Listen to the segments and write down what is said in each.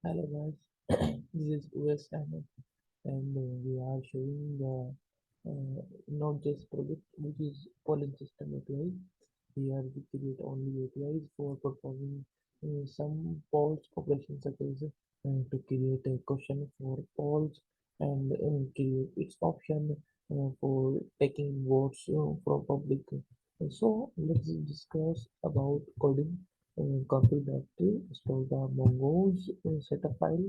Hello guys, this is US and we are showing the Nodejs project which is polling system API. Here we create only APIs for performing some polls operations such as to create a question for polls and create its option for taking votes from public. So let's discuss about coding. Copy directory, store the Mongo's setup file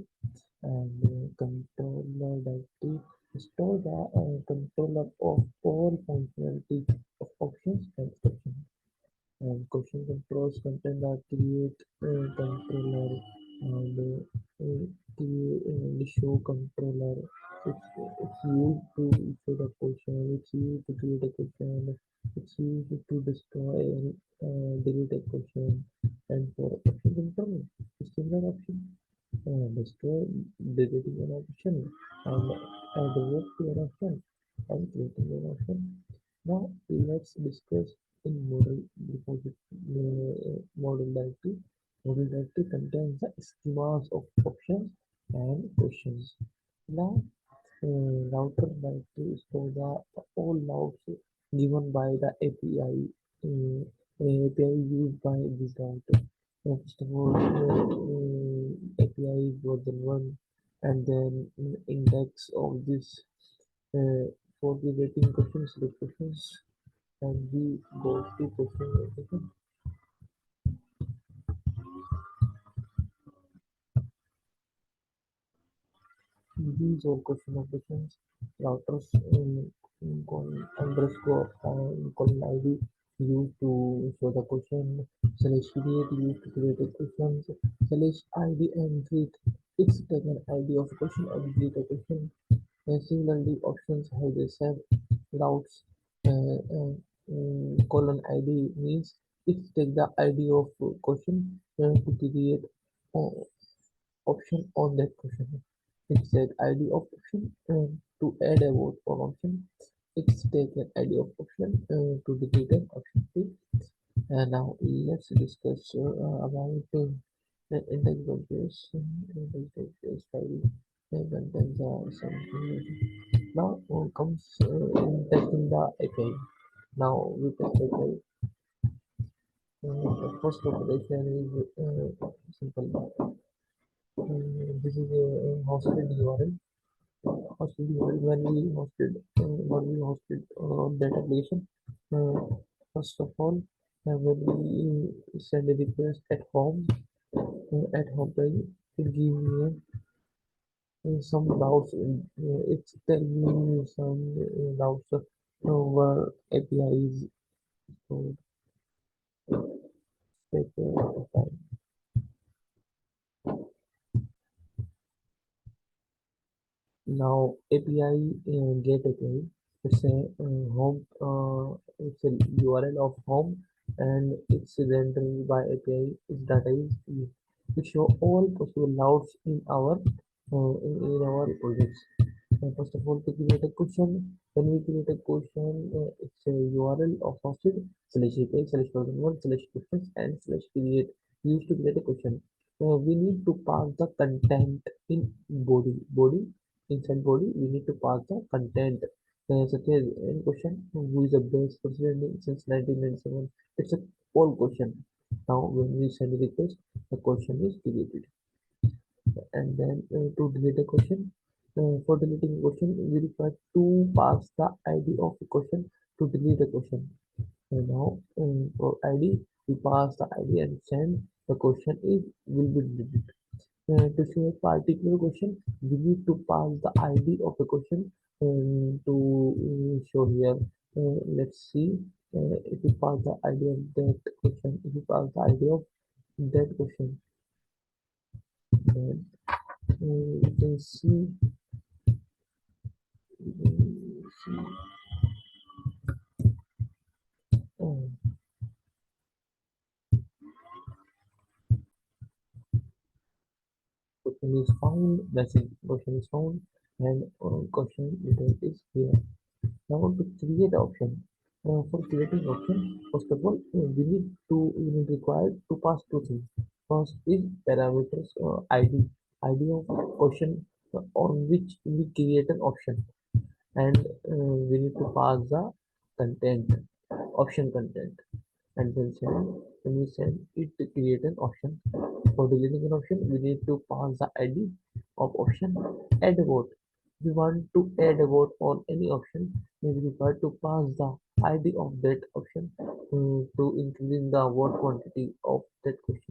and controller directory, store the controller of all functionality of options and exceptions. And question controls contain the create controller and show controller. It's used to show the question, it's used to create a question, it's used to destroy and delete a question. And for option control, it's similar option destroy deleting an option and add work to an option and creating an option. Now let's discuss in model directory. Model directory contains the schemas of options and questions. Now router directory store the all routes given by the API. API used by this router. First of all, API version 1 and then index of this uh, for the rating questions, the questions and we go to question. These are question operations. Routers underscore colon ID used to show the question. Slash create used to create a question. Slash ID and greet. It's taken ID of question and greet a question. Similarly, options have the same routes. Colon ID means it take the ID of question to create uh, option on that question. It said ID of option to add a vote on option. It's take an ID of option to delete an option two. And now let's discuss about the index of this file and contains something. Now comes testing the API. Now we test API. The first operation is simple. This is a hosted URL. Hosted URL when we hosted that application. Uh, First of all, when we send a request at home page, it gives me some doubts. It's telling me some doubts over APIs. So take time. Now API get API. It's a it's a URL of home and it's rendered by API. Its data is used to show all possible routes in our projects. First of all, to create a question, when we create a question, it's a URL of hosted slash API slash version one slash questions and slash create used to create a question. We need to pass the content in body inside body. We need to pass the content such as in question who is the best president since 1997. It's a poll question. Now when we send a request, the question is created and then to delete a question. For deleting a question, we require to pass the ID of the question to delete the question. And now for ID, we pass the ID and send the question is will be deleted. To show a particular question, we need to pass the ID of the question to show here. Let's see if we pass the ID of that question. If we pass the ID of that question, then we can see. See uh, question is found, message question is found, and question detail is here. Now to create option. For creating option, first of all, we need required to pass two things. First is parameters ID. ID of question on which we create an option, and we need to pass the content, option content, and then send. When we send it to create an option. For deleting an option, we need to pass the ID of option. Add a vote. We want to add a vote on any option. We require to pass the ID of that option to increase the vote quantity of that question.